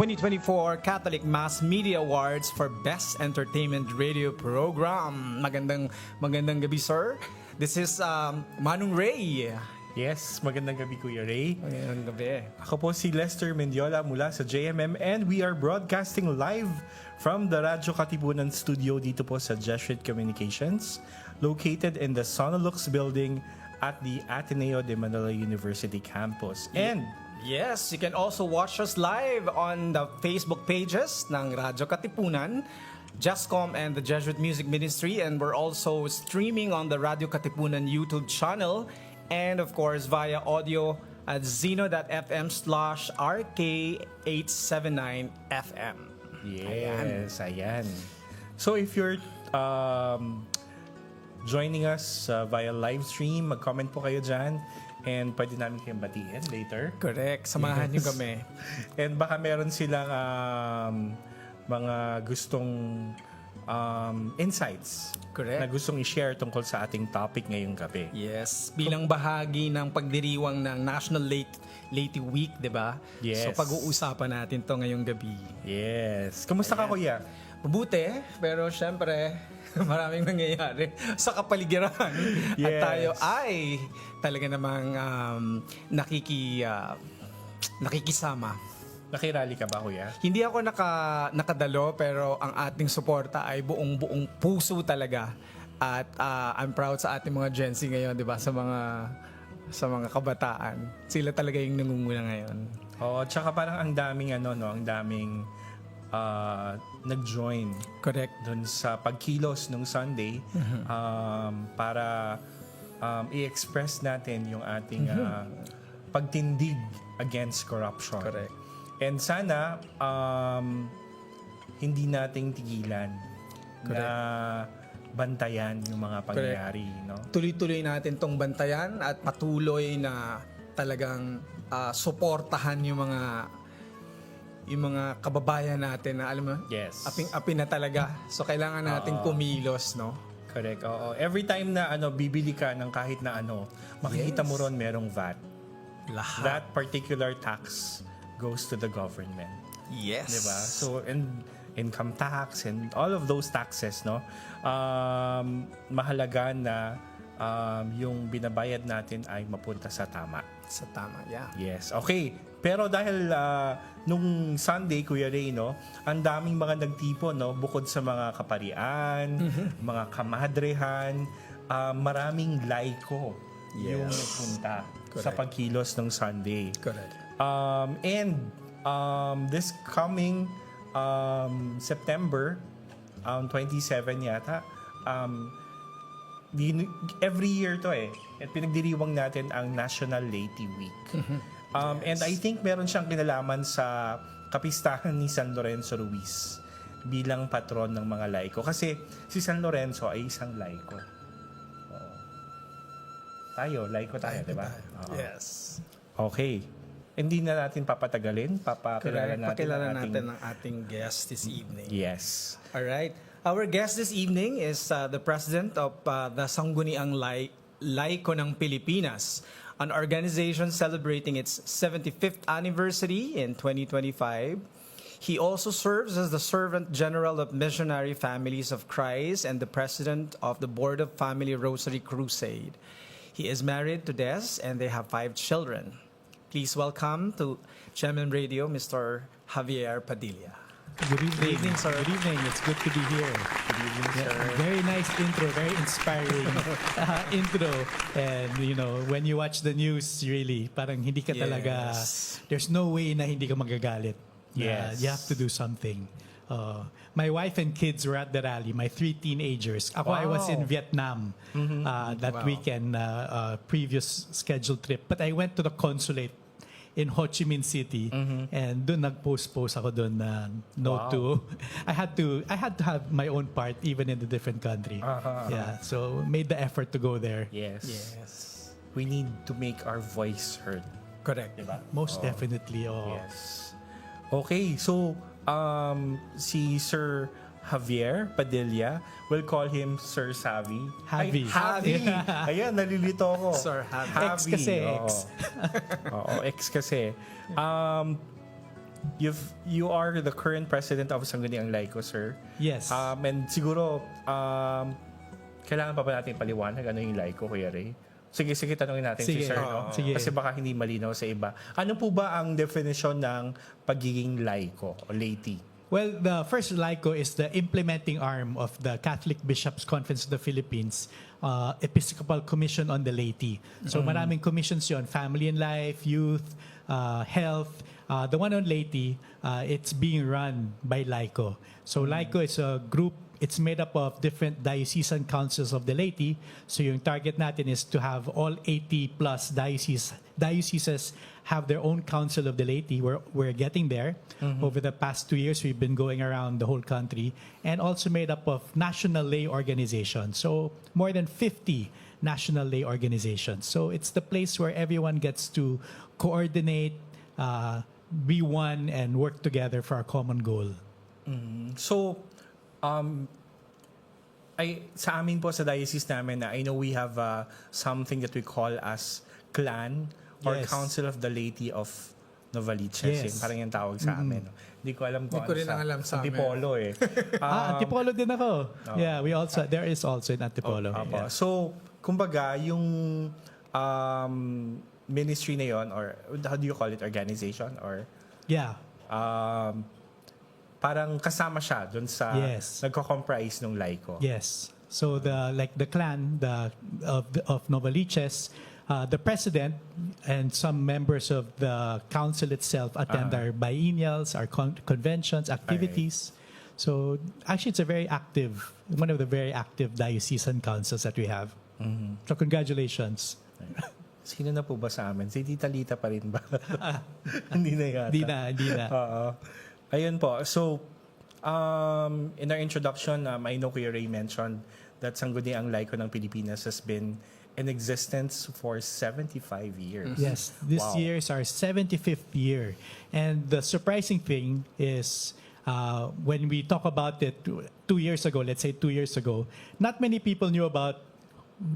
2024 Catholic Mass Media Awards for Best Entertainment Radio Program. Magandang gabi, sir. This is Manong Ray. Yes, magandang gabi, Kuya Ray. Magandang gabi. Ako po si Lester Mendiola mula sa JMM and we are broadcasting live from the Radyo Katipunan studio dito po sa Jesuit Communications, located in the Sonolux building at the Ateneo de Manila University campus. And yes, you can also watch us live on the Facebook pages ng Radyo Katipunan, Justcom and the Jesuit Music Ministry, and we're also streaming on the Radyo Katipunan YouTube channel and of course via audio at zeno.fm/RK879FM. yes, ayan. So if you're joining us via live stream, mag-comment po kayo dyan. And pwede namin kayong batiin later. Correct. Samahan niyo kami. And baka meron silang mga gustong insights. Correct. Na gustong i-share tungkol sa ating topic ngayong gabi. Yes. Bilang bahagi ng pagdiriwang ng National Laity Week, di ba? Yes. So pag-uusapan natin to ngayong gabi. Yes. Kumusta ka, Kuya? Mabuti, pero syempre, maraming nangyayari sa kapaligiran. Yes. At tayo ay talaga namang nakikisama. Nakirally ka ba, Kuya? Hindi ako nakadalo, pero ang ating suporta ay buong puso talaga. At I'm proud sa ating mga Gen Z ngayon, 'di ba? Sa mga kabataan. Sila talaga yung nangunguna ngayon. Oo, tsaka parang ang daming nag-join. Correct. Doon sa pagkilos nung Sunday para i-express natin yung ating pagtindig against corruption. Correct. And sana hindi nating tigilan na bantayan yung mga pangyayari, no? Tuloy-tuloy natin tong bantayan at patuloy na talagang suportahan yung mga kababayan natin na alam mo, Yes. aping-api na talaga. So kailangan natin kumilos, no? Correct. Oo. Every time na bibili ka ng kahit na makikita mo ron merong VAT. Lahat. That particular tax goes to the government. Yes. Diba? So, and income tax and all of those taxes, no? Mahalaga na yung binabayad natin ay mapunta sa tama. Sa tama, yeah. Yes. Okay. Pero dahil nung Sunday, Kuya Ray, no, ang daming mga nagtipon, no, bukod sa mga kaparian, mga kamadrehan, maraming laiko yung nagpunta sa pagkilos ng Sunday. Correct. And this coming September 27 yata, every year to at pinagdiriwang natin ang National Laity Week. And I think meron siyang kinalaman sa kapistahan ni San Lorenzo Ruiz bilang patron ng mga laiko. Kasi si San Lorenzo ay isang laiko. Laiko tayo, di ba? Yes. Okay. Hindi na natin papatagalin. Pakilala natin ang ating guest this evening. Yes. All right. Our guest this evening is the president of the Sangguniang Laiko ng Pilipinas, an organization celebrating its 75th anniversary in 2025. He also serves as the Servant General of Missionary Families of Christ and the president of the Board of Family Rosary Crusade. He is married to Des and they have 5 children. Please welcome to Gem Radio, Mr. Javier Padilla. Good evening, sir. Good evening. It's good to be here. Good evening, sir. Very nice intro, very inspiring intro. And when you watch the news, really, parang hindi ka talaga, there's no way na hindi ka magagalit. Yes. You have to do something. My wife and kids were at the rally, my 3 teenagers. Ako, I was in Vietnam that weekend, previous scheduled trip. But I went to the consulate in Ho Chi Minh City, and doon nag-post ako doon na note to. I had to have my own part even in the different country. Yeah, so made the effort to go there. Yes. Yes. We need to make our voice heard. Correct. Diba? Most definitely. Yes. Okay, so si Sir Javier Padilla, we'll call him Sir Xavy. Javi. Javi. Ayan, nalilito ako. Sir Javi. X kasi, Oo. X. Oo, X kasi. you are the current president of Sangguniang Laiko, sir. Yes. And siguro, kailangan pa ba natin paliwanag ano yung Laiko, Kuya Ray? Sige, tanongin natin si Sige. sir, no? Sige. Kasi baka hindi malinaw sa iba. Ano po ba ang definition ng pagiging Laiko o Laity? Well, the first Laiko is the implementing arm of the Catholic Bishops' Conference of the Philippines, Episcopal Commission on the Laity. So maraming commissions yon: family and life, youth, health. The one on Laity, it's being run by Laiko. So Laiko is a group. It's made up of different diocesan councils of the laity. So yung target natin is to have all 80 plus dioceses have their own council of the laity. We're getting there. Over the past 2 years, we've been going around the whole country, and also made up of national lay organizations. So more than 50 national lay organizations. So it's the place where everyone gets to coordinate, be one, and work together for a common goal. So, sa amin po sa diocese namin na I know we have something that we call as clan or Yes. Council of the Laity of Novaliches. Yes. Yun, parang yung tawag sa amin. No? Hindi ko alam kung Hindi ko rin alam sa amin. Antipolo eh. Antipolo din ako. Yeah, there is also in Antipolo. Apo. Yeah. So, kumbaga, yung ministry na yon, or how do you call it, organization, or Yeah. parang kasama siya dun sa Yes. nagko-comprise ng Laiko. Yes. So the clan of Novaliches, the president and some members of the council itself attend our biennials, our conventions, activities. So actually, it's one of the very active diocesan councils that we have. So congratulations. Sino na po ba sa amin? Si Tita Lita pa rin ba? Hindi na yata. Hindi na. Oo. Ayun po. So, in our introduction, I know Kuya Ray mentioned that Sangguniang Laiko ng Pilipinas has been in existence for 75 years. Yes, this Wow. year is our 75th year. And the surprising thing is, when we talk about it 2 years ago, let's say 2 years ago, not many people knew about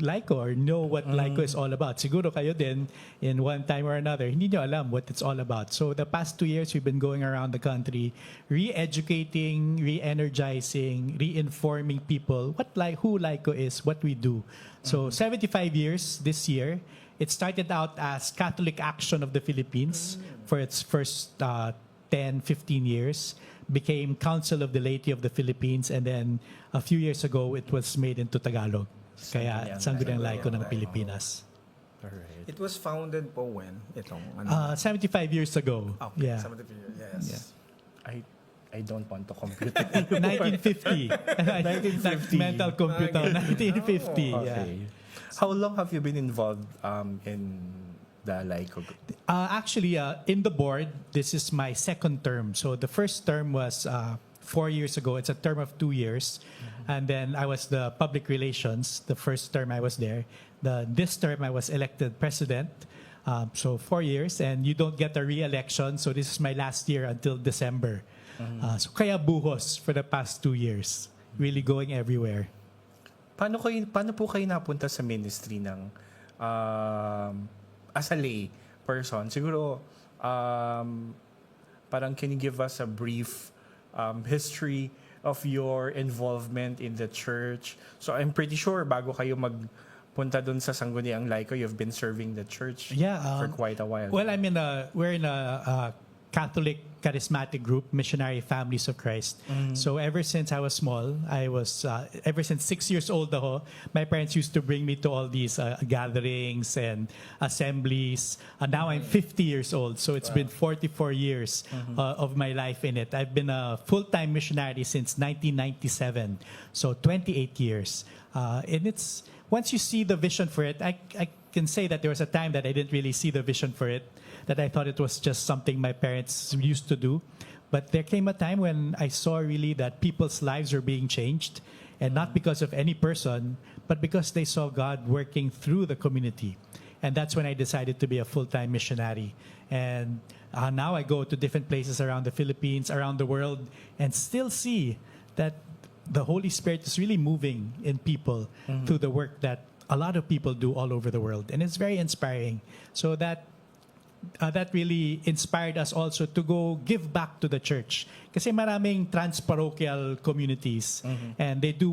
Laiko or know what Laiko is all about. Siguro kayo din, in one time or another, hindi nyo alam what it's all about. So the past 2 years, we've been going around the country, re-educating, re-energizing, re-informing people who Laiko is, what we do. So 75 years this year. It started out as Catholic Action of the Philippines for its first 10, 15 years. Became Council of the Laity of the Philippines, and then a few years ago, it was made into Tagalog. Kaya Sangguniang Laiko ng Pilipinas. Alright. It was founded po when? Itong, 75 years ago. okay, Yeah. 75 years, yes. I don't want to compute. 1950. 1950. Mental computer. 1950. Yeah. Okay. How long have you been involved in the Laiko group? Actually, in the board, this is my second term. So the first term was 4 years ago. It's a term of 2 years. And then I was the public relations. The first term I was there. This term I was elected president. So 4 years, and you don't get a re-election. So this is my last year until December. So kaya buhos for the past 2 years. Really going everywhere. Paano po kayo napunta sa ministry ng as a lay person? Siguro parang can you give us a brief history of your involvement in the church? So I'm pretty sure bago kayo magpunta dun sa Sangguniang Laiko, you've been serving the church for quite a while. Well, we're in a Catholic charismatic group, Missionary Families of Christ. So ever since I was small, ever since 6 years old ako, my parents used to bring me to all these gatherings and assemblies. And now I'm 50 years old, so it's been 44 years of my life in it. I've been a full-time missionary since 1997, so 28 years. And it's once you see the vision for it, I can say that there was a time that I didn't really see the vision for it, that I thought it was just something my parents used to do. But there came a time when I saw really that people's lives were being changed, and not because of any person, but because they saw God working through the community. And that's when I decided to be a full-time missionary. And now I go to different places around the Philippines, around the world, and still see that the Holy Spirit is really moving in people through the work that a lot of people do all over the world. And it's very inspiring. So that that really inspired us also to go give back to the church. Kasi maraming trans-parochial communities and they do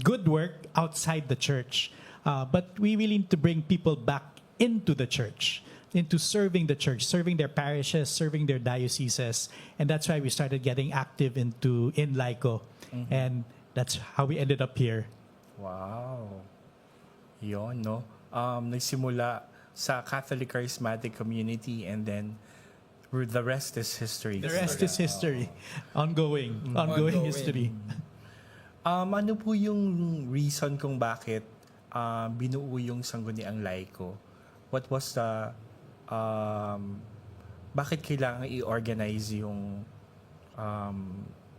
good work outside the church. But we really need to bring people back into the church, into serving the church, serving their parishes, serving their dioceses. And that's why we started getting active in LICO. And that's how we ended up here. Wow. Yon, no? Nagsimula sa Catholic Charismatic community and then the rest is history. The rest is history. Ongoing history. Ano po yung reason kung bakit binuo yung Sangguniang Laiko? What was the bakit kailangan i-organize yung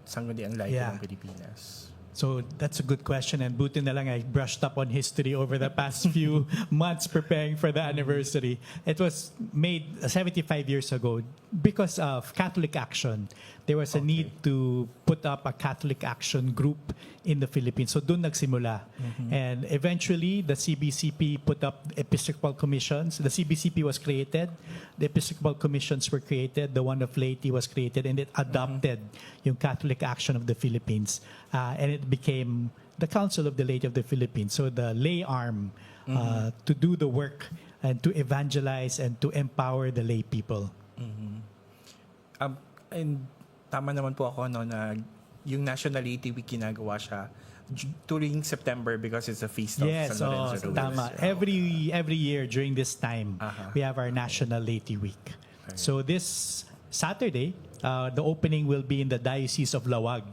Sangguniang Laiko ng Pilipinas? So that's a good question, and buti na lang I brushed up on history over the past few months preparing for the anniversary. It was made 75 years ago because of Catholic Action. There was a need to put up a Catholic Action group in the Philippines. So doon nagsimula. And eventually, the CBCP put up Episcopal Commissions. The CBCP was created. The Episcopal Commissions were created. The one of Laity was created. And it adopted yung Catholic Action of the Philippines. And it became the Council of the Laity of the Philippines. So the lay arm to do the work and to evangelize and to empower the lay people. And tama naman po ako na yung National Laity Week ginagawa siya during September because it's a feast of San Lorenzo Ruiz. Tama. Every year during this time, we have our National Laity Week. Okay. So this Saturday, the opening will be in the Diocese of Lawag.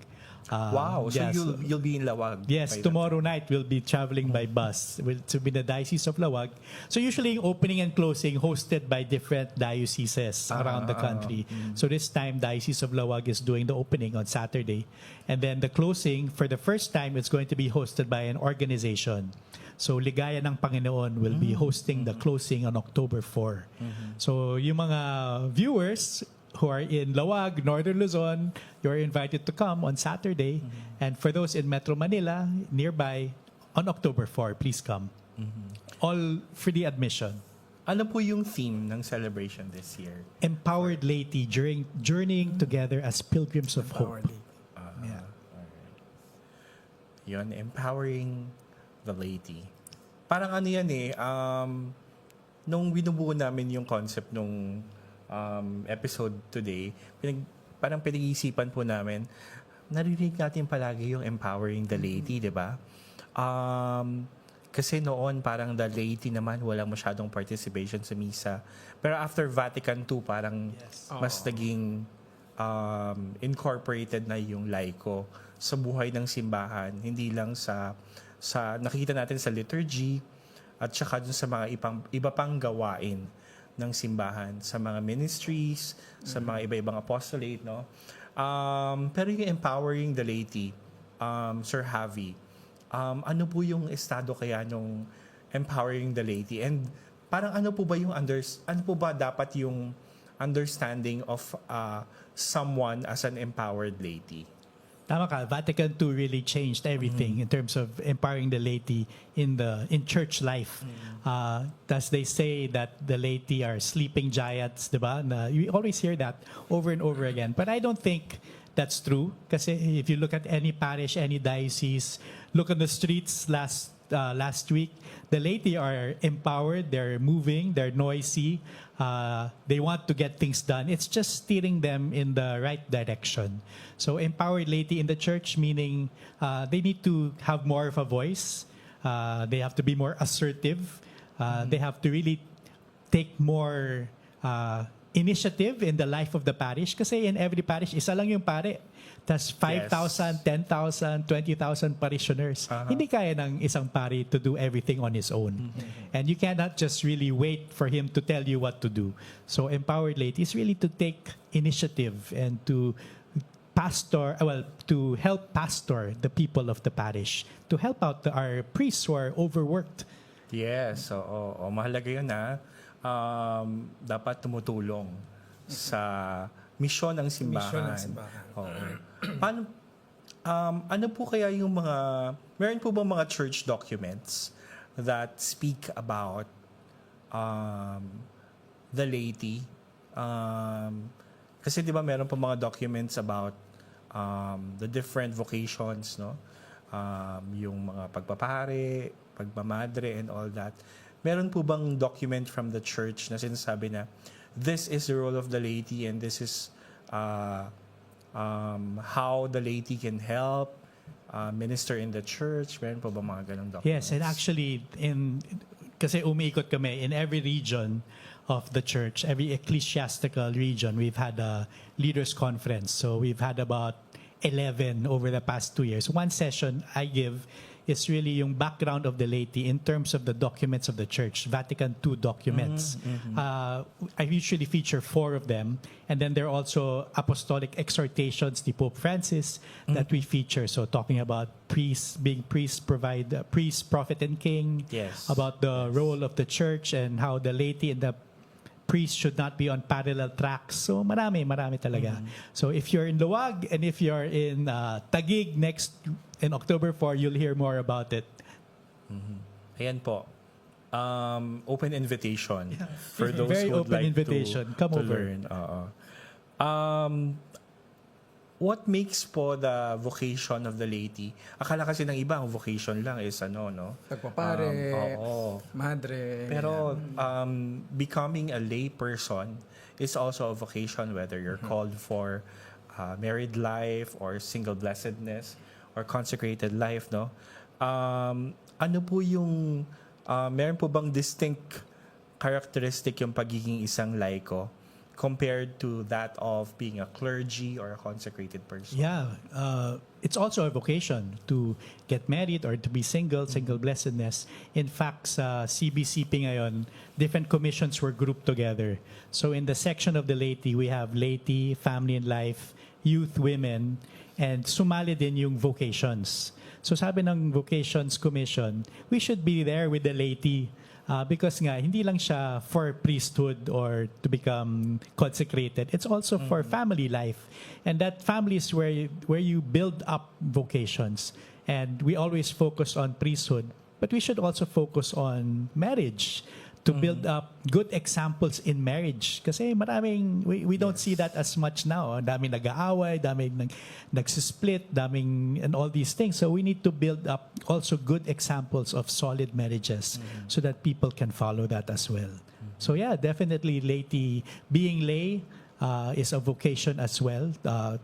Wow, so yes. you'll be in Lawag. Yes, tomorrow night we'll be traveling by bus to be the Diocese of Lawag. So usually opening and closing hosted by different dioceses around the country. So this time Diocese of Lawag is doing the opening on Saturday, and then the closing for the first time it's going to be hosted by an organization. So Ligaya ng Panginoon will be hosting the closing on October 4. So yung mga viewers who are in Lawag, Northern Luzon, you're invited to come on Saturday. And for those in Metro Manila, nearby, on October 4, please come. All free admission. Ano po yung theme ng celebration this year? Empowered laity journeying together as pilgrims of hope. Yun, empowering the laity. Parang ano yan nung binubuo namin yung concept nung episode today, parang pinag-iisipan po namin, naririnig natin palagi yung empowering the laity, di ba? Kasi noon, parang the laity naman, walang masyadong participation sa misa. Pero after Vatican II, parang mas naging incorporated na yung laiko sa buhay ng simbahan. Hindi lang sa nakikita natin sa liturgy at saka dun sa mga iba pang gawain ng simbahan, sa mga ministries, sa mga iba-ibang apostolate, no? Pero yung empowering the laity, Sir Xavy, ano po yung estado kaya nung empowering the laity? And parang ano po ba dapat yung understanding of someone as an empowered laity? Tama ka, Vatican II really changed everything in terms of empowering the laity in church life. As they say that the laity are sleeping giants, diba? You always hear that over and over again. But I don't think that's true. Kasi if you look at any parish, any diocese, look on the streets last week, the laity are empowered, they're moving, they're noisy, they want to get things done. It's just steering them in the right direction. So empowered laity in the church, meaning they need to have more of a voice, they have to be more assertive, they have to really take more initiative in the life of the parish. Kasi in every parish, isa lang yung pare. Tas 5,000, 10,000, 20,000 parishioners. Hindi kaya ng isang pari to do everything on his own. And you cannot just really wait for him to tell you what to do. So empowered laity is really to take initiative and to help pastor the people of the parish, to help out our priests who are overworked. Yes, mahalaga yun dapat tumutulong sa misyon ng simbahan. Paano, ano po kaya yung meron po ba mga church documents that speak about the laity. Kasi di ba meron pa mga documents about the different vocations, no? Yung mga pagpapare, pagmamadre, and all that. Meron po bang document from the church na sinasabi na this is the role of the laity and this is how the laity can help minister in the church? Meron po ba mga ganong documents? Yes, and actually, kasi umiikot kami, in every region of the church, every ecclesiastical region, we've had a leaders conference. So we've had about 11 over the past 2 years. One session I give is really yung background of the laity in terms of the documents of the church, Vatican II documents. I usually feature 4 of them, and then there are also apostolic exhortations ni Pope Francis that we feature. So talking about priests, being priests, priest, prophet, and king, Yes. about the role of the church and how the laity and the priests should not be on parallel tracks. So marami talaga. So if you're in Luwag and if you're in Taguig in October 4, you'll hear more about it. Ayan po. Open invitation for those Very who would open like invitation. Come to over. learn. What makes po the vocation of the laity? Akala kasi ng iba, ang vocation lang is no? Pagpapare, Oo. madre. Pero becoming a lay person is also a vocation, whether you're called for married life or single blessedness or consecrated life, no? Ano po yung meron po bang distinct characteristic yung pagiging isang laiko compared to that of being a clergy or a consecrated person? Yeah, it's also a vocation to get married or to be single blessedness. In fact, sa CBCP ngayon, different commissions were grouped together. So in the section of the laity, we have laity, family and life, youth, women, and sumali din yung vocations. So sabi ng Vocations Commission, we should be there with the laity because nga, hindi lang siya for priesthood or to become consecrated. It's also for family life. And that family is where you build up vocations. And we always focus on priesthood, but we should also focus on marriage to build up good examples in marriage. Kasi we don't see that as much now. Daming nag-aaway, daming nagsisplit, daming and all these things. So we need to build up also good examples of solid marriages so that people can follow that as well. So yeah, definitely laity, being lay is a vocation as well,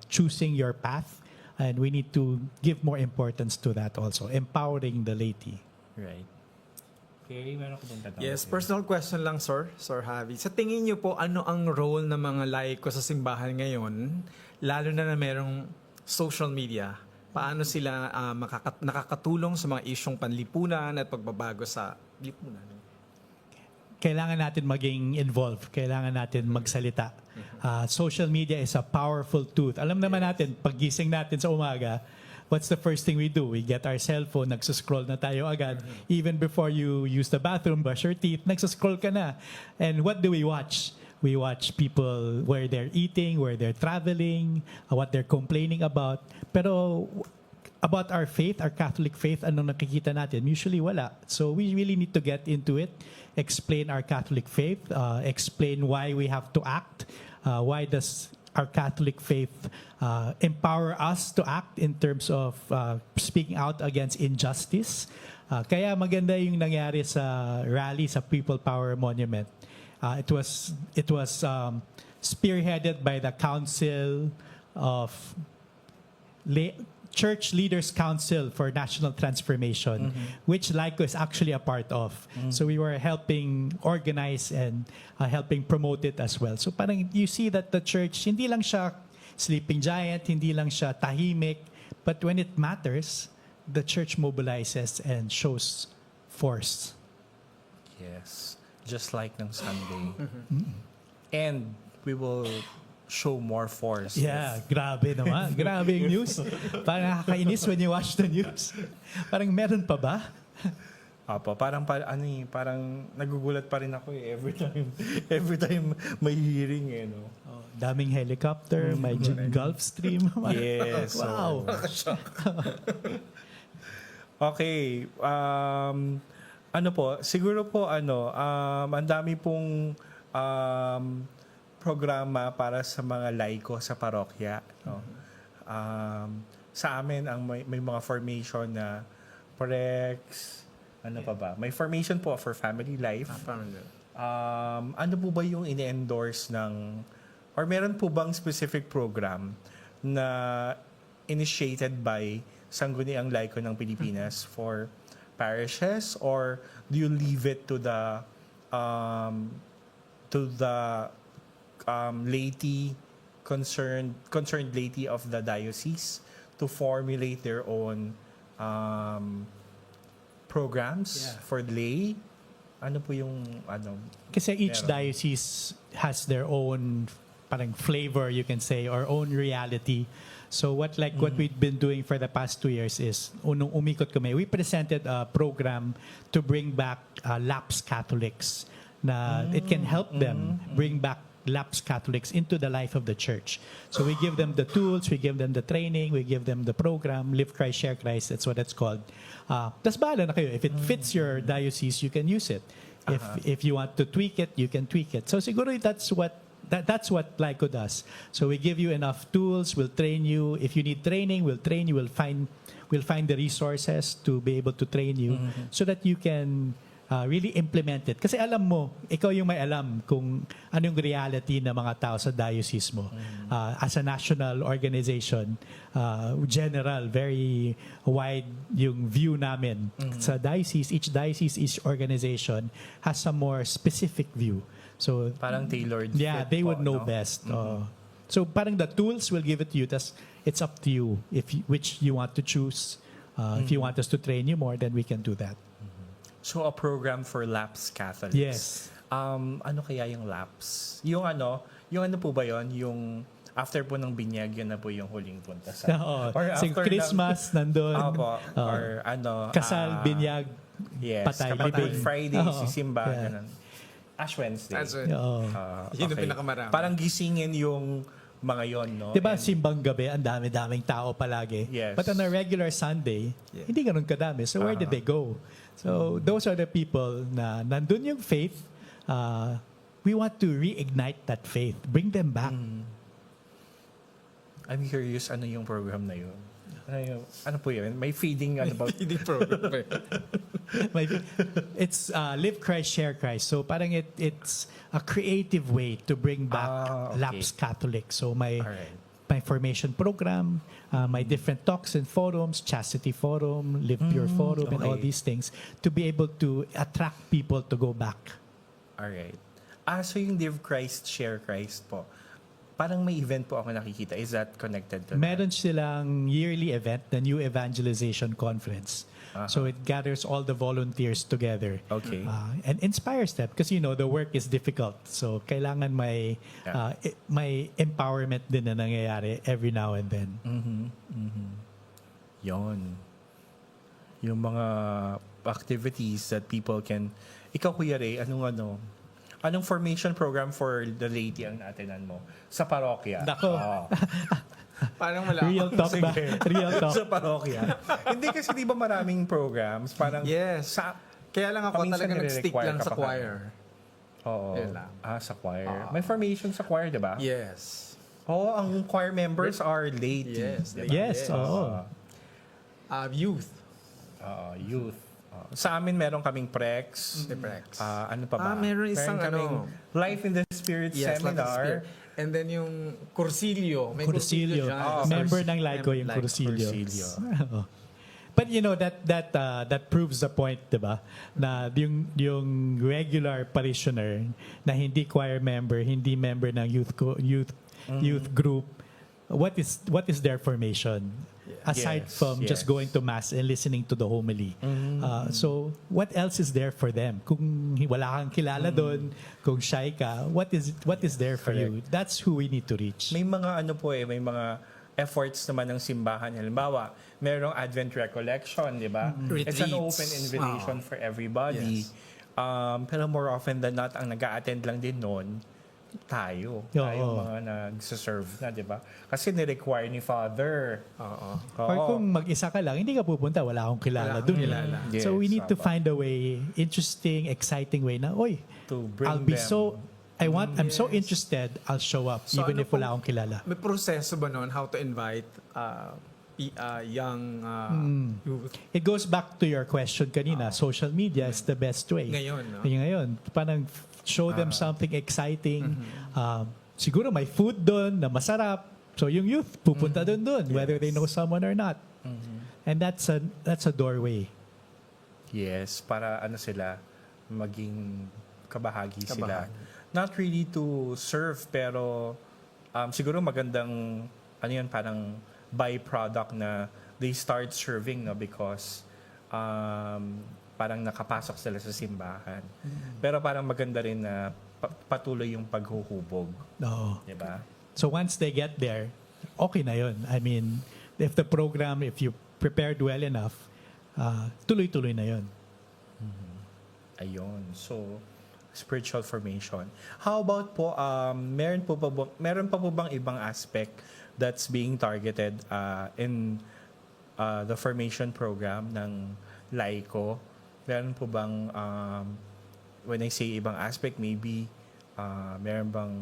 choosing your path. And we need to give more importance to that also, empowering the laity. Right. Okay, meron ko bang tatanong? Yes, personal question lang, Sir Xavy. Sa tingin niyo po, ano ang role ng mga laiko sa simbahan ngayon, lalo na merong social media? Paano sila nakakatulong sa mga isyong panlipunan at pagbabago sa lipunan? Kailangan natin maging involved. Kailangan natin magsalita. Social media is a powerful tool. Alam naman natin, paggising natin sa umaga, what's the first thing we do? We get our cellphone, nagsascroll na tayo agad. Even before you use the bathroom, brush your teeth, nagsascroll ka na. And what do we watch? We watch people where they're eating, where they're traveling, what they're complaining about. Pero about our faith, our Catholic faith, anong nakikita natin? Usually wala. So we really need to get into it, explain our Catholic faith, explain why we have to act, why does our Catholic faith empower us to act in terms of speaking out against injustice. Kaya maganda yung nangyari sa rally sa People Power Monument. It was spearheaded by the Council of Church Leaders Council for National Transformation, which LICO is actually a part of. So we were helping organize and helping promote it as well. So parang you see that the church, hindi lang siya sleeping giant, hindi lang siya tahimik, but when it matters, the church mobilizes and shows force. Yes. Just like ng Sunday. And we will show more force. Yeah, grabe naman. Grabe yung news. Parang nakakainis when you watch the news. Parang meron pa ba? Apo, parang nagugulat pa rin ako every time may hearing no. Oh, daming helicopter, may Gulf Stream. Yes. Wow. Okay, siguro po ang dami pong programa para sa mga laiko sa parokya. No? Sa amin, may mga formation na Prex, ano pa ba? May formation po for family life. Ano po ba yung ini-endorse or meron po bang specific program na initiated by Sangguniang Laiko ng Pilipinas for parishes, or do you leave it to the laity concerned laity of the diocese to formulate their own programs for lay? Ano po yung Kasi each meron? diocese has their own parang flavor, you can say, or own reality. So what we've been doing for the past 2 years is, nung umikot kami, we presented a program to bring back lapsed Catholics, na it can help them bring back lapsed Catholics into the life of the church. So we give them the tools, we give them the training, we give them the program, Live Christ, Share Christ, that's what it's called. Tas bahala na kayo. If it fits your diocese, you can use it. If you want to tweak it, you can tweak it. So siguro that's what Laiko does. So we give you enough tools, we'll train you. If you need training, we'll train you, we'll find the resources to be able to train you so that you can really implement it. Kasi alam mo, ikaw yung may alam kung ano yung reality ng mga tao sa diocese mo. As a national organization, general, very wide yung view namin. Sa diocese, each organization has a more specific view. So parang tailored yeah, fit they po, would know no? best. So parang the tools will give it to you. It's up to you which you want to choose. If you want us to train you more, then we can do that. So a program for lapsed Catholics. Yes. Ano kaya yung lapse? Yung ano po ba yon? Yung after po ng binyag, yun na po yung huling punta sa... Or Christmas, nandun. Or Kasal, binyag, yes, patay, kapag libing. Good Friday, sisimba, Yeah. ganun. Ash Wednesday. Yun ang pinakamarami. Parang gisingin yung mga yon, no? Diba, And- simbang gabi, ang dami-daming tao palagi. Yes. But on a regular Sunday, hindi ganun kadami. So where did they go? So those are the people na nandun yung faith. We want to reignite that faith. Bring them back. I'm curious, ano yung program na yun? Ano po yun? May feeding about... Feeding program. It's Live Christ, Share Christ. So parang it's a creative way to bring back okay. lapsed Catholics. So my Alright. formation program, my different talks and forums, Chastity Forum, Live Pure Forum, and all okay. these things to be able to attract people to go back. Alright. So yung Live Christ, Share Christ po, parang may event po ako nakikita. Is that connected to Meron silang yearly event, the New Evangelization Conference. So it gathers all the volunteers together. Okay. And inspires them because the work is difficult. So kailangan may empowerment din na nangyayari every now and then. Yon. Yung mga activities that people can... Ikaw, Kuya Ray, anong formation program for the laity ang naatinan mo? Sa parokya? Nako. Parang wala. Real talk ba? Sige. Real talk. Sa parokya. Hindi kasi di ba maraming programs? Parang Yes. Kaya lang ako paminsan talaga nag-stick nire-require lang ka sa pa choir. Oo. Yun lang. Sa choir. May formation sa choir, di ba? Yes. Ang choir members are laity. Yes. Di ba? Yes, oo. Youth. Youth. Sa amin, meron kaming Prex. The Prex. Ano pa ba? Meron isang kaming Life in the Spirit Yes, like the Seminar. Spirit. And then yung Cursilio. May Cursilio. dyan. Member ng Laiko yung Like Cursilio. Cursilio. But that proves the point, 'di ba? Na yung regular parishioner na hindi choir member, hindi member ng youth group, what is their formation? Aside Yes, from just yes. going to mass and listening to the homily. So what else is there for them? Kung wala kang kilala doon, kung shy ka, what is there for you? That's who we need to reach. May mga may mga efforts naman ng simbahan. Halimbawa, merong Advent Recollection, di ba? It's an Retreats. open invitation for everybody. Yes. Pero more often than not, ang nag-a-attend lang din noon, tayo mga nagsaserve na, di ba? Kasi ni-require ni Father. Or kung mag-isa ka lang, hindi ka pupunta, wala akong kilala Wala doon. akong kilala. So we Yes, need to tama. find a way, interesting, exciting way na, To bring I'll be them. so I'm so Yes. interested, I'll show up So even ano if wala pong- akong kilala. May proseso ba nun how to invite young youth? It goes back to your question kanina, social media is the best way. Ngayon, no? Ngayon, parang show them something exciting. Siguro may food doon na masarap. So yung youth pupunta doon whether they know someone or not. And that's a doorway. Yes, para ano sila, maging kabahagi sila. Not really to serve, pero siguro magandang, ano yun, parang byproduct na they start serving, no, because parang nakapasok sila sa simbahan. Pero parang maganda rin na patuloy yung paghuhubog. Oo. Diba? So once they get there, okay na yun. I mean, if you prepared well enough, tuloy-tuloy na yun. Ayun. So, spiritual formation. How about po, meron pa po bang ibang aspect that's being targeted in the formation program ng laiko? Meron po bang, when I say ibang aspect, maybe meron bang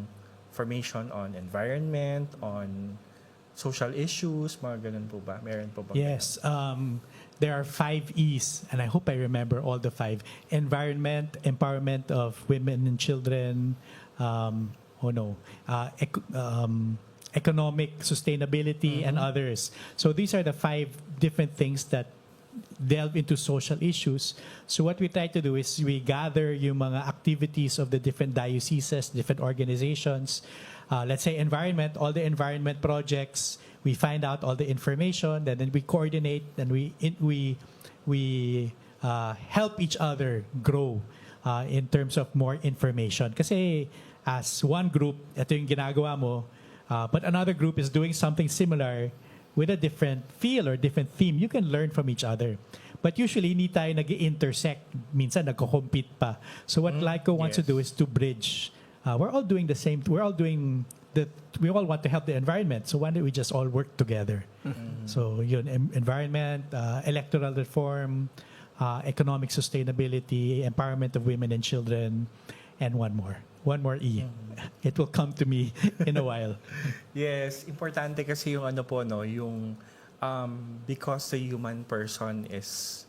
formation on environment, on social issues, mga ganun po ba? Meron po ba? Yes. There are 5 E's, and I hope I remember all the 5. Environment, empowerment of women and children, economic sustainability, and others. So these are the 5 different things that delve into social issues. So what we try to do is we gather yung mga activities of the different dioceses, different organizations. Let's say environment, all the environment projects. We find out all the information, and then we coordinate, and we help each other grow in terms of more information. Kasi as one group, ito yung ginagawa mo, but another group is doing something similar with a different feel or different theme. You can learn from each other. But usually, hindi tayo nag-intersect. Minsan, nagko-compete pa. So what LICO wants to do is to bridge. We're all doing the same. We all want to help the environment. So why don't we just all work together? So yun, environment, electoral reform, economic sustainability, empowerment of women and children, and one more E. It will come to me in a while. Yes, importante kasi yung ano po, no, yung because the human person is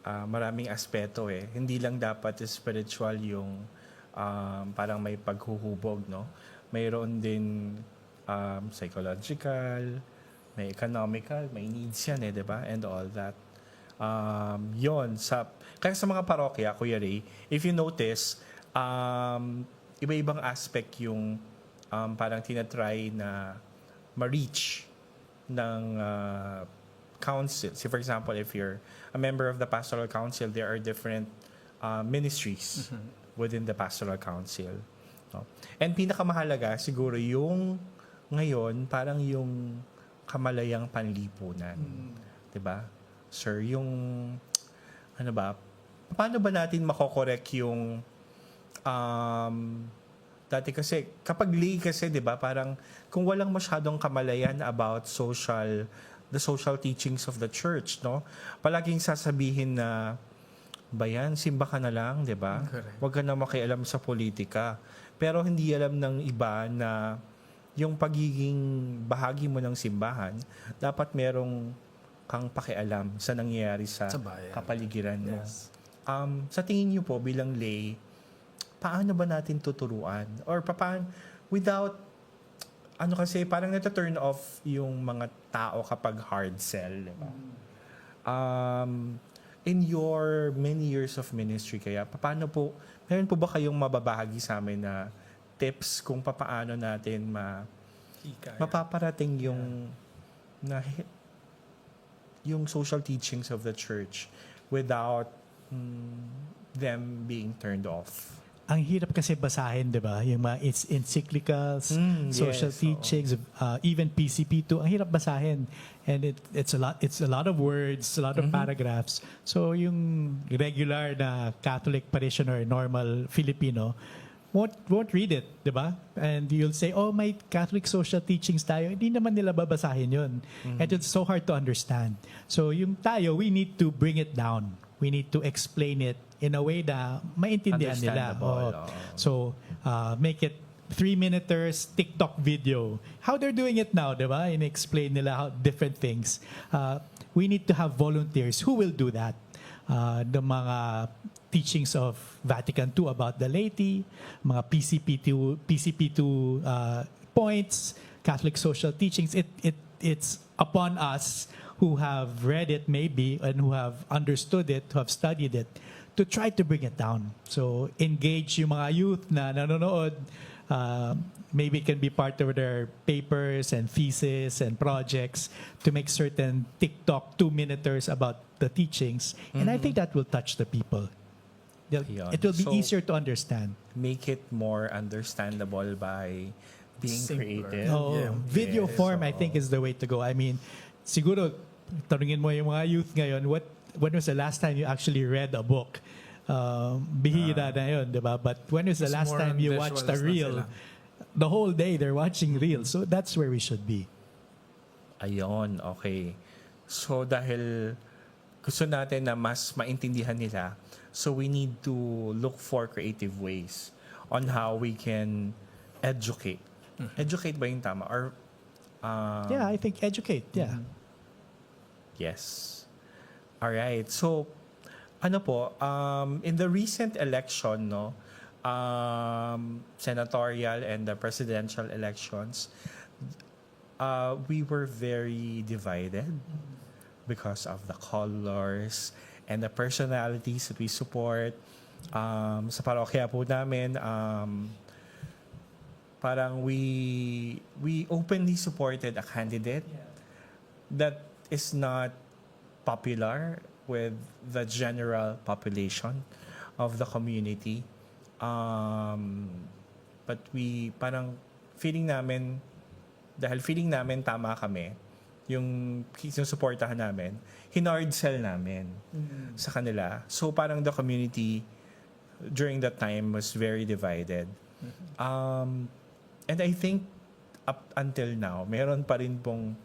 maraming aspeto eh. Hindi lang dapat spiritual yung parang may paghuhubog, no? Mayroon din psychological, may economical, may needs yan eh, di ba? And all that. Kaya sa mga parokya, Kuya Ray, if you notice, iba-ibang aspect yung parang tinatry na ma-reach ng council. See, for example, if you're a member of the pastoral council, there are different ministries within the pastoral council. No? And pinakamahalaga, siguro yung ngayon, parang yung kamalayang panlipunan. Diba? Sir, yung ano ba, paano ba natin makokorek yung dati kasi, kapag lay kasi, di ba, parang kung walang masyadong kamalayan about the social teachings of the church, no? Palaging sasabihin na, bayan, simba ka na lang, di ba? Huwag ka na makialam sa politika. Pero hindi alam ng iba na yung pagiging bahagi mo ng simbahan, dapat merong kang pakialam sa nangyayari sa kapaligiran mo. Yes. Sa tingin niyo po bilang lay, paano ba natin tuturuan? Or paano, without, kasi parang nata-turn off yung mga tao kapag hard sell, di ba? In your many years of ministry kaya, paano po, meron po ba kayong mababahagi sa amin na tips kung paano natin mapaparating yung social teachings of the church without them being turned off? Ang hirap kasi basahin, di ba? Yung mga encyclicals, social teachings, even PCP2, ang hirap basahin. And it's a lot of words, a lot of paragraphs. So yung regular na Catholic parishioner, normal Filipino, won't read it, di ba? And you'll say, oh, may Catholic social teachings tayo. Hindi naman nila babasahin yun. And it's so hard to understand. So yung tayo, we need to bring it down. We need to explain it in a way na maintindihan nila. Understandable, Oo. oo. So, make it 3-minuters TikTok video. How they're doing it now, di ba? In-explain nila how different things. We need to have volunteers who will do that. The mga teachings of Vatican II about the laity, mga PCP2 points, Catholic social teachings. It's upon us who have read it maybe and who have understood it, who have studied it, to try to bring it down. So engage yung mga youth na nanonood. Maybe it can be part of their papers and thesis and projects to make certain TikTok 2-minuters about the teachings. And I think that will touch the people. Ayun. It will be So, easier to understand. make it more understandable by being Simpler. creative. Oh, Yeah. video Yes, form, I oo. think, is the way to go. I mean, siguro, tanungin mo yung mga youth ngayon, when was the last time you actually read a book? Bihira na yun, di ba? But when was the Mas last more time you visuals watched a na reel? sila. The whole day, they're watching reels. So that's where we should be. Ayun, okay. So dahil gusto natin na mas maintindihan nila, so we need to look for creative ways on how we can educate. Educate ba yung tama? Or, Yeah, I think educate. Yeah. yes. Alright. So, ano po, in the recent election, no, senatorial and the presidential elections, we were very divided because of the colors and the personalities that we support. Sa parokya po namin, parang we openly supported a candidate that is not popular with the general population of the community. But we parang feeling namin, dahil feeling namin tama kami, yung sinusuportahan namin, hinard sell namin sa kanila. So parang the community during that time was very divided. And I think up until now, meron pa rin pong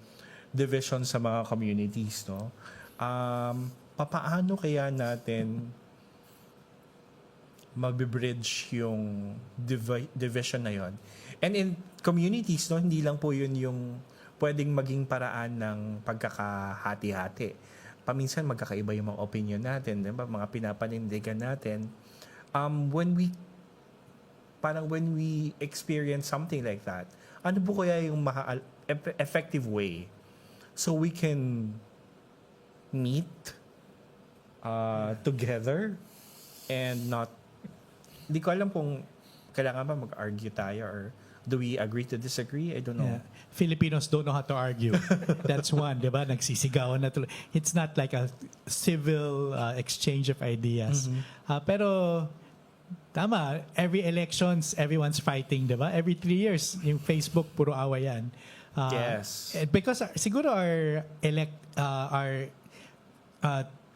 division sa mga communities, no? Papaano kaya natin mag-bridge yung division na yon? And in communities, no, hindi lang po yun yung pwedeng maging paraan ng pagkakahati-hati. Paminsan magkakaiba yung mga opinion natin, diba? Mga pinapanindigan natin. When we experience something like that, ano po kaya yung effective way so we can meet together and not, hindi ko alam kung kailangan ba mag-argue tayo or do we agree to disagree? I don't know. Yeah. Filipinos don't know how to argue. That's one, di ba? Nagsisigawan na tuloy. It's not like a civil exchange of ideas. Pero, tama, every elections, everyone's fighting, di ba? Every 3 years, yung Facebook, puro away yan. Yes. Because siguro our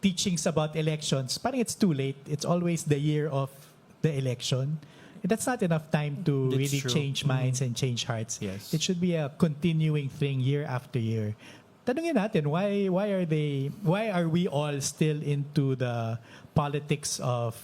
teachings about elections, parang it's too late. It's always the year of the election. That's not enough time to That's really true. change minds and change hearts. Yes. It should be a continuing thing year after year. Tanungin natin, why are we all still into the politics of,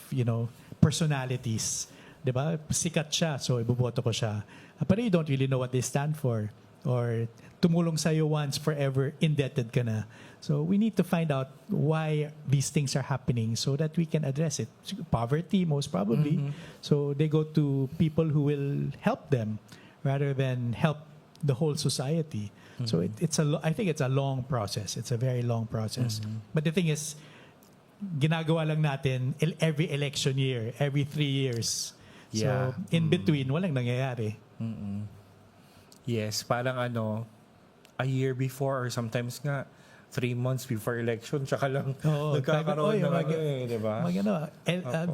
personalities? 'Di ba? Sikat siya, so iboboto ko siya. Pero you don't really know what they stand for. Or tumulong sa'yo once, forever indebted ka na. So we need to find out why these things are happening so that we can address it. Poverty, most probably. So they go to people who will help them rather than help the whole society. So I think it's a long process. It's a very long process. But the thing is, ginagawa lang natin every election year, every 3 years. Yeah. So in between, walang nangyayari. Yes, parang a year before or sometimes nga 3 months before election, tsaka lang nagkakaroon ng di ba?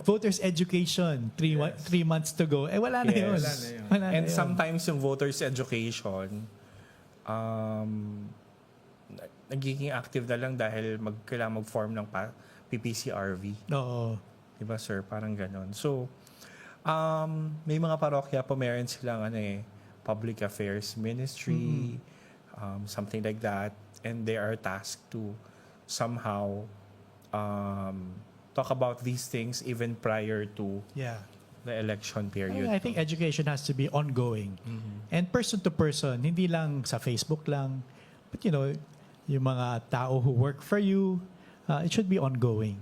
Voters education, 3 months to go. Wala na Yes. yun. Wala na And yun. sometimes yung voters education, nagiging active na lang dahil kailangan mag-form ng PPCRV. Oo. Diba, sir? Parang ganon. So, may mga parokya po, meron silang public affairs ministry, something like that. And they are tasked to somehow talk about these things even prior to Yeah. the election period. I think education has to be ongoing. And person to person, hindi lang sa Facebook lang. But yung mga tao who work for you, it should be ongoing.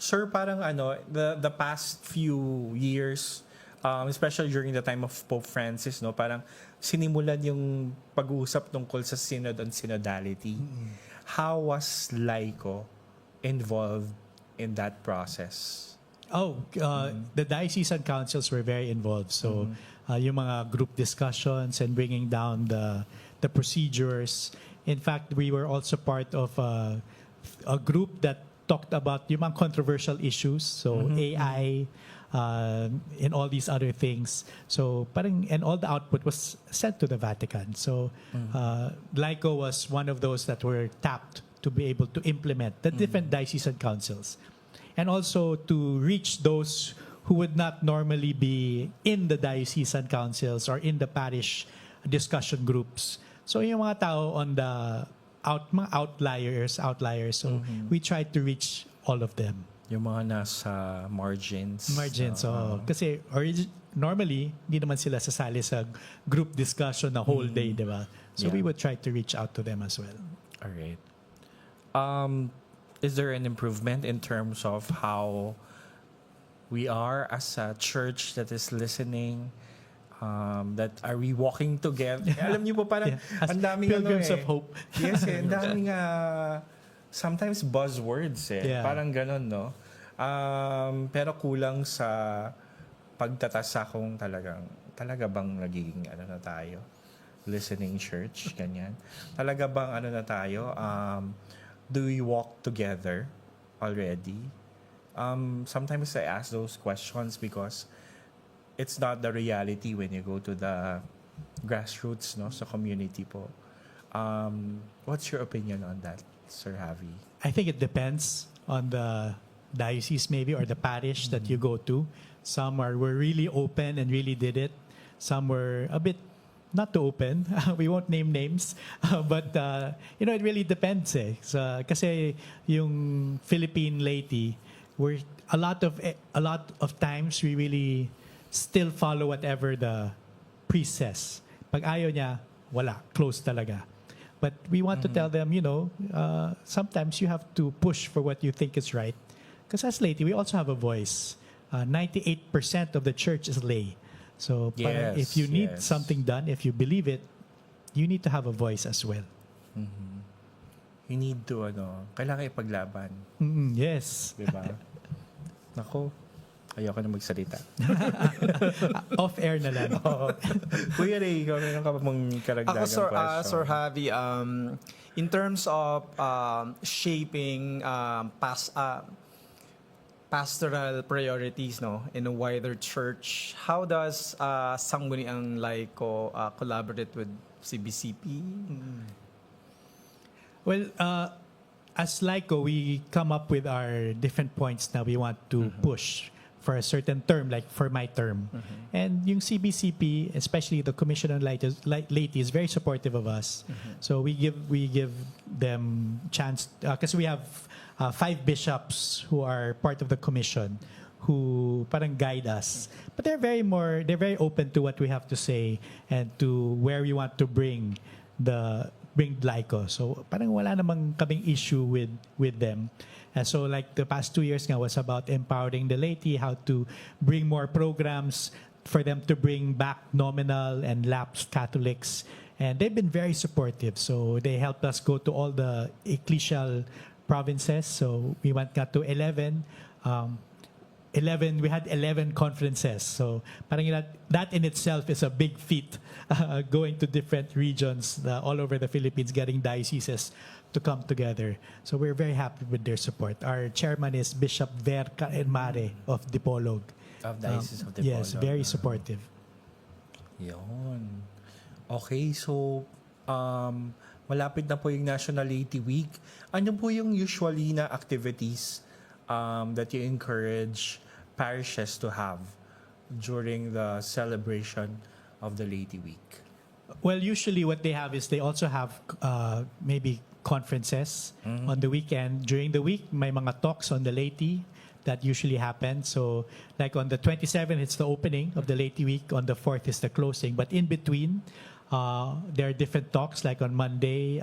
Sir, parang the past few years, especially during the time of Pope Francis, no, parang sinimulan yung pag-uusap tungkol sa synod and synodality. How was Laiko involved in that process? The diocesan councils were very involved. So, yung mga group discussions and bringing down the procedures. In fact, we were also part of a group that talked about yung mga controversial issues. So, AI, and all these other things. So, and all the output was sent to the Vatican. So, Laiko was one of those that were tapped to be able to implement the different diocesan councils. And also to reach those who would not normally be in the diocesan councils or in the parish discussion groups. So yung mga tao on the mga outliers. So we tried to reach all of them. Yung mga nasa margins. Kasi normally, hindi naman sila sasali sa group discussion na whole day, di ba? So we would try to reach out to them as well. All right. Is there an improvement in terms of how we are as a church that is listening? That are we walking together? Alam niyo po parang ang daming pilgrims of hope. Yes, ang daming sometimes buzzwords Yeah. Parang ganon, no? Pero kulang sa pagtatasa kung talaga bang nagiging na tayo? Listening church, ganyan. Talaga bang na tayo? Do we walk together already? Sometimes I ask those questions because it's not the reality when you go to the grassroots, no, sa community po. What's your opinion on that, Sir Xavy? I think it depends on the diocese maybe or the parish that you go to. Some were really open and really did it. Some were a bit not too open. We won't name names. But, it really depends So, kasi yung Philippine laity, a lot of times we really still follow whatever the priest says. Pag ayaw niya, wala. Close talaga. But we want to tell them, sometimes you have to push for what you think is right. Because as laity, we also have a voice. 98% of the church is lay. So parang if you need something done, if you believe it, you need to have a voice as well. You need to, kailangan ipaglaban. Yes. Diba? Nako, ayoko na magsalita. Off-air na lang. Kuya Ray, meron ka pa mong karagdagang question? Sir Javi, in terms of shaping pastoral priorities, no, in a wider church, how does Sangguniang Laiko collaborate with CBCP? Well, as Laiko, we come up with our different points na we want to push for a certain term, like for my term. And yung CBCP, especially the Commission on Laity, is very supportive of us. So we give them chance, because we have 5 bishops who are part of the commission who parang guide us. But they're very open to what we have to say and to where we want to bring Laiko. So parang wala namang kaming issue with them. And so like the past 2 years nga was about empowering the laity, how to bring more programs for them to bring back nominal and lapsed Catholics. And they've been very supportive. So they helped us go to all the ecclesial provinces. So we went to 11. We had 11 conferences. So parang that in itself is a big feat, going to different regions all over the Philippines, getting dioceses to come together. So we're very happy with their support. Our chairman is Bishop Ver Mare of Dipolog. Of Diocese of Dipolog. Yes, very supportive. Yun. Okay, so malapit na po yung National Laity Week. Ano po yung usually na activities that you encourage parishes to have during the celebration of the Laity Week? Well, usually what they have is they also have maybe conferences on the weekend. During the week, may mga talks on the Laity that usually happen. So like on the 27th, it's the opening of the Laity week. On the 4th is the closing. But in between, there are different talks. Like on Monday,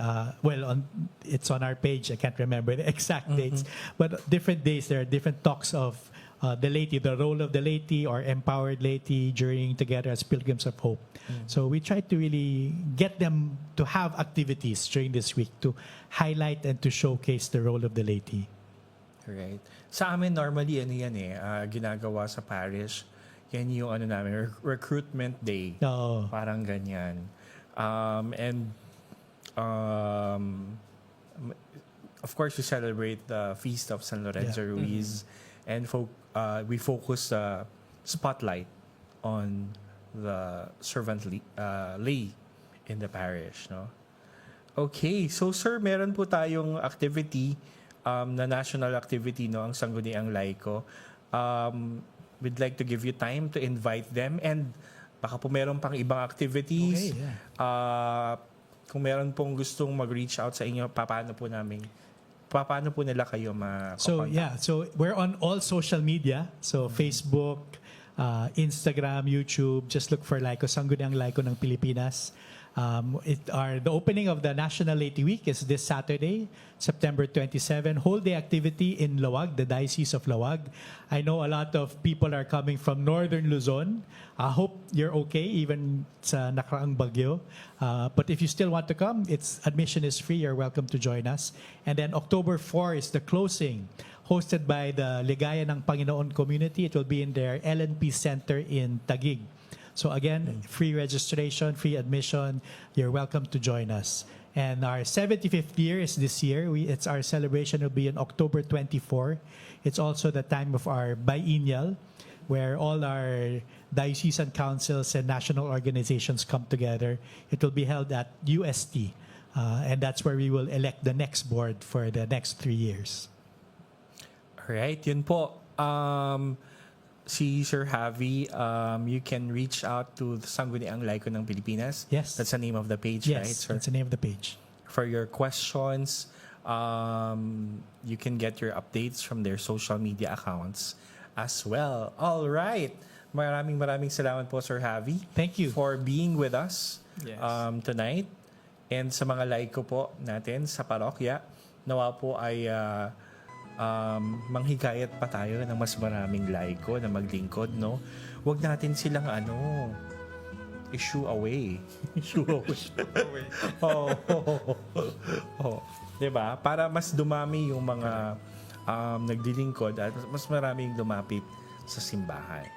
it's on our page. I can't remember the exact dates. But different days, there are different talks of the laity, the role of the laity or empowered laity journeying together as pilgrims of hope. So we try to really get them to have activities during this week to highlight and to showcase the role of the laity. Right. Sa amin normally ginagawa sa parish. Yan yung namin, recruitment day. Oo. Parang ganyan. Of course, we celebrate the feast of San Lorenzo Ruiz, and we focus spotlight on the servant lay in the parish. No? Okay, so sir, meron po tayong activity, na national activity, no, ang Sangguniang Laiko. We'd like to give you time to invite them, and baka po meron pang ibang activities. Okay, yeah. Kung meron pong gustong mag-reach out sa inyo, paano po nila kayo ma-contact? So we're on all social media. So Facebook, Instagram, YouTube. Just look for Laiko, Sangguniang Laiko ng Pilipinas. The opening of the National Laity Week is this Saturday, September 27. Whole day activity in Lawag, the Diocese of Lawag. I know a lot of people are coming from Northern Luzon. I hope you're okay, even sa nakaraang bagyo. But if you still want to come, admission is free. You're welcome to join us. And then October 4 is the closing, hosted by the Ligaya ng Panginoon community. It will be in their LNP Center in Taguig. So again, free registration, free admission. You're welcome to join us. And our 75th year is this year. It's our celebration will be on October 24. It's also the time of our biennial, where all our diocesan councils and national organizations come together. It will be held at UST. And that's where we will elect the next board for the next 3 years. All right, yun po. Si Sir Xavy, you can reach out to the Sangguniang Laiko ng Pilipinas. Yes. That's the name of the page, Yes, right, sir? that's the name of the page. For your questions, you can get your updates from their social media accounts as well. All right. Maraming salamat po, Sir Xavy. Thank you. For being with us Yes. tonight. And sa mga laiko po natin sa parokya, nawa po ay manghikayat pa tayo ng mas maraming laiko na maglingkod, no? Huwag natin silang issue away. Issue away. Oh. 'Di ba? Para mas dumami yung mga nagdilingkod at mas maraming lumapit sa simbahan.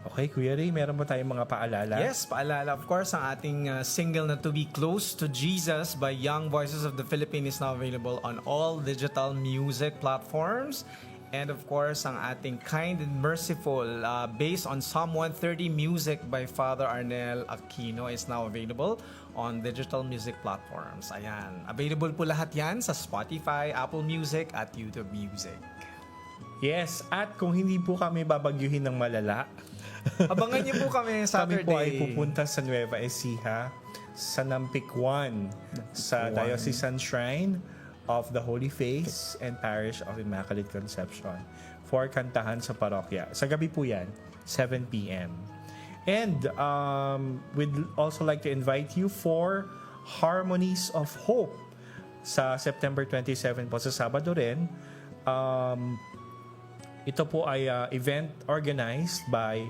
Okay, Kuya Ray, meron ba tayong mga paalala? Yes, paalala. Of course, ang ating single na To Be Close to Jesus by Young Voices of the Philippines is now available on all digital music platforms. And of course, ang ating Kind and Merciful based on Psalm 130 music by Father Arnel Aquino is now available on digital music platforms. Ayan. Available po lahat yan sa Spotify, Apple Music at YouTube Music. Yes, at kung hindi po kami babagyuhin ng malala, Abangan niyo po kami Saturday. kami po ay pupunta sa Nueva Ecija, sa Nampikwan, sa Diocesan Shrine of the Holy Face and Parish of Immaculate Conception for kantahan sa parokya. Sa gabi po yan, 7 p.m. And we'd also like to invite you for Harmonies of Hope sa September 27 po, sa Sabado rin. Ito po ay event organized by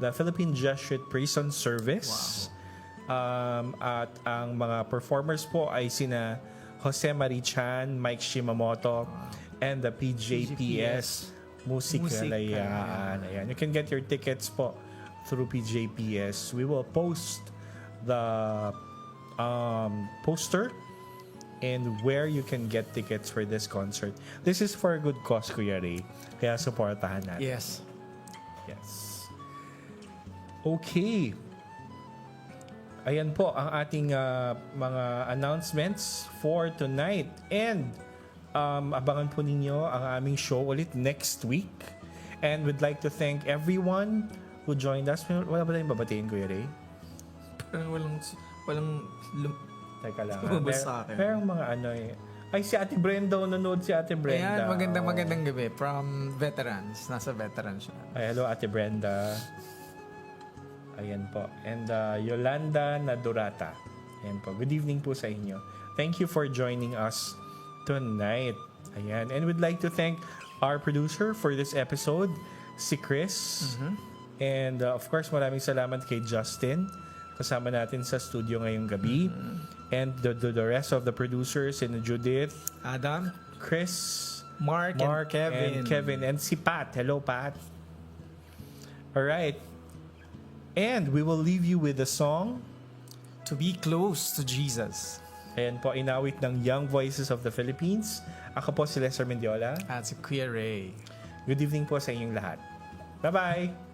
the Philippine Jesuit Prison Service. Wow. At ang mga performers po ay sina Jose Marichan, Mike Shimamoto, and the PJPS Musikalayaan. Ayan. You can get your tickets po through PJPS. We will post the poster and where you can get tickets for this concert. This is for a good cause, Kuya Ray. Kaya supportahan natin. Yes. Yes. Okay. Ayan po ang ating mga announcements for tonight. And abangan po ninyo ang aming show ulit next week. And we'd like to thank everyone who joined us. Wala ba tayong babatiin, Kuya Ray? Walang palang Teka lang. lumabas sa akin. Merong mga ano eh. Ay, si Ate Brenda. Nanonood si Ate Brenda. Ayan, magandang gabi. From veterans. Nasa veterans siya. Ay, hello Ate Brenda. Ayan po. And Yolanda Nadurata. Ayan po. Good evening po sa inyo. Thank you for joining us tonight. Ayan. And we'd like to thank our producer for this episode, si Chris. And of course, maraming salamat kay Justin. Kasama natin sa studio ngayong gabi. And the rest of the producers, and Judith, Adam, Chris, Mark and Kevin. and si Pat. Hello, Pat. All right. And we will leave you with a song. To be close to Jesus. Ayan po, inawit ng Young Voices of the Philippines. Ako po si Lester Mendiola. At si Kuya Ray. Good evening po sa inyong lahat. Bye-bye!